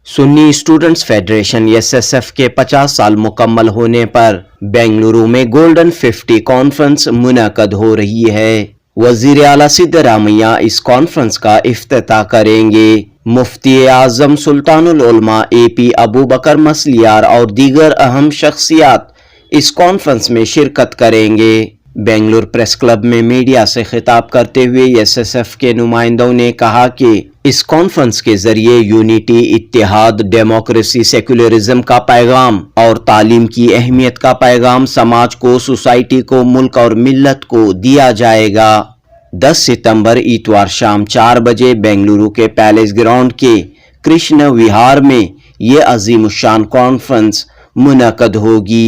Sunni students federation SSF के 50 साल मुकम्मल होने पर बेंगलुरु में गोल्डन 50 कॉन्फ्रेंस मुनक़द हो रही है। वज़ीर आला सिद्धरामैया इस कॉन्फ्रेंस का इफ्तिताह करेंगे। मुफ्ती आज़म सुल्तानुल उलमा AP अबू बकर मसलियार और दीगर अहम शख्सियात इस कॉन्फ्रेंस में शिरकत करेंगे। बेंगलुरु प्रेस क्लब में मीडिया से खिताब करते हुए एसएसएफ के नुमाइंदों ने कहा कि इस कॉन्फ्रेंस के जरिए यूनिटी, इत्तेहाद, डेमोक्रेसी, सेकुलरिज्म का पैगाम और तालीम की अहमियत का पैगाम समाज को, सोसाइटी को, मुल्क और मिल्लत को दिया जाएगा। 10 सितंबर इतवार शाम 4 बजे बेंगलुरु के पैलेस ग्राउंड के कृष्ण विहार में ये अजीमुशान कॉन्फ्रेंस मुनक़द होगी।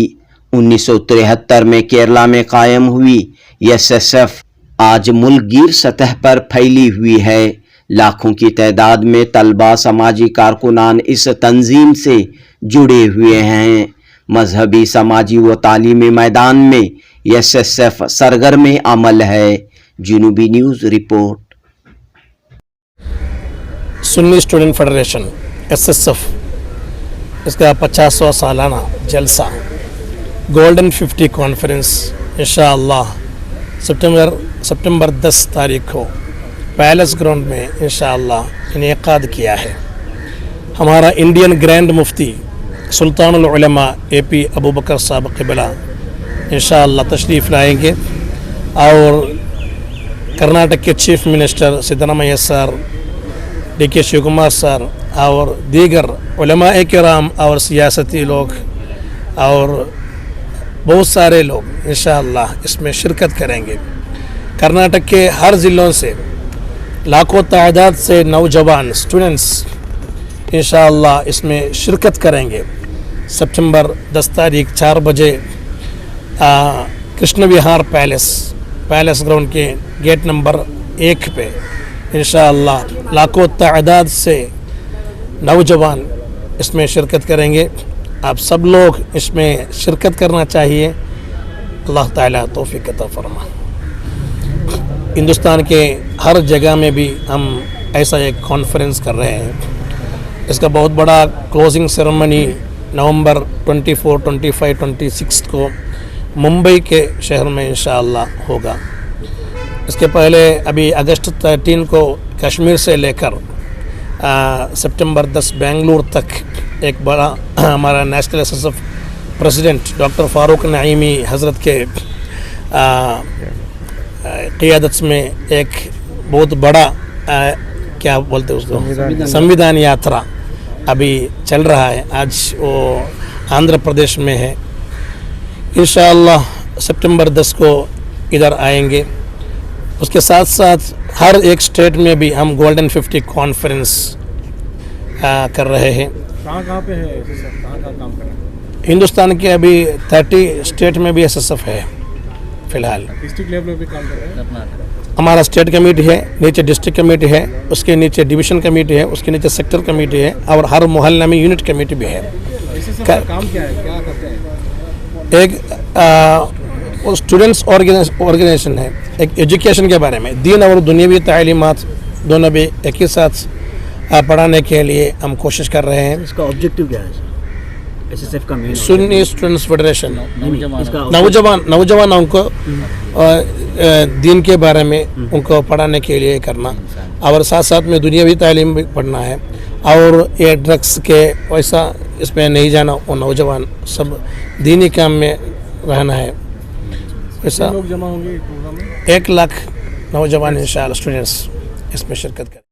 1973 में केरला में कायम हुई एसएसएफ आज मुल्कगीर सतह पर फैली हुई है। लाखों की तादाद में तलबा, समाजी कारकुनान इस तंजीम से जुड़े हुए हैं। मजहबी, समाजी व तालीमी मैदान में एसएसएफ सरगर्म अमल है। जुनूबी news report. Sunni student federation SSF इसका 50वां सालाना जलसा गोल्डन 50 कॉन्फ्रेंस इंशाअल्लाह सितंबर 10 तारीख को पैलेस ग्राउंड में इंशाअल्लाह इनेकाद किया है। हमारा इंडियन ग्रैंड मुफ्ती सुल्तानुल उलमा AP अबू बकर साहब क़िबला इंशाअल्लाह तशरीफ़ लाएंगे और कर्नाटक के chief minister Siddaramaiah sir, DK Shivakumar sir और दीगर उलमाए किराम और सियासती लोग और बहुत सारे लोग इंशाअल्लाह इसमें शिरकत करेंगे। कर्नाटक के हर ज़िलों से लाखों तादाद से नौजवान स्टूडेंट्स इंशाअल्लाह इसमें शिरकत करेंगे। सितंबर 10 तारीख 4 बजे कृष्ण विहार पैलेस ग्राउंड के गेट नंबर 1 पे इंशाअल्लाह लाखों तादाद से नौजवान इसमें शिरकत करेंगे। आप सब लोग इसमें शिरकत करना चाहिए। अल्लाह ताला तौफीक अता फरमा। हिंदुस्तान के हर जगह में भी हम ऐसा एक कॉन्फ्रेंस कर रहे हैं। इसका बहुत बड़ा क्लोजिंग सेरेमनी नवंबर 24, 25, 26 को मुंबई के शहर में इंशाअल्लाह होगा। इसके पहले अभी अगस्त 13 को कश्मीर से लेकर सितंबर 10 बेंगलुरु तक एक बड़ा हमारा national SSF president doctor Farooq Naimi हज़रत के क़ियादत में एक बहुत बड़ा क्या बोलते हैं उसको संविधान यात्रा अभी चल रहा है। आज वो आंध्र प्रदेश में है। इंशाअल्लाह सितंबर 10 को इधर आएंगे। उसके साथ साथ हर एक स्टेट में भी हम गोल्डन 50 कॉन्फ्रेंस कर रहे हैं। कहाँ पे है एसएसएफ, कहाँ काम कर रहे हैं? हिंदुस्तान के अभी 30 स्टेट में भी एसएसएफ है फ़िलहाल। डिस्ट्रिक्ट लेवल पे भी काम कर रहे हैं? हमारा स्टेट कमेटी है, नीचे डिस्ट्रिक्ट कमेटी है, उसके नीचे डिवीज़न कमेटी है, उसके नीचे सेक्टर कमेटी है और हर मोहल्ला में यूनिट कमेटी भी है। एसएसएफ का काम क्या है, क्या करते हैं? एक स्टूडेंट्स ऑर्गेनाइजेशन है। एक एजुकेशन के बारे में दीन और दुनियावी तालीमात दोनों भी एक ही साथ पढ़ाने के लिए हम कोशिश कर रहे हैं। इसका ऑब्जेक्टिव क्या है एसएसएफ का? मेन सुन्नी स्टूडेंट्स फेडरेशन नौजवानों को दीन के बारे में उनको पढ़ाने के लिए करना और साथ साथ में दुनियावी तालीम भी पढ़ना है और ये ड्रग्स के वैसा इसमें नहीं जाना। वो नौजवान सब दीनी काम में रहना है। वैसा लोग जमा होंगे प्रोग्राम में 1 लाख नौजवान इंशाअल्लाह स्टूडेंट्स इसमें शिरकत करें।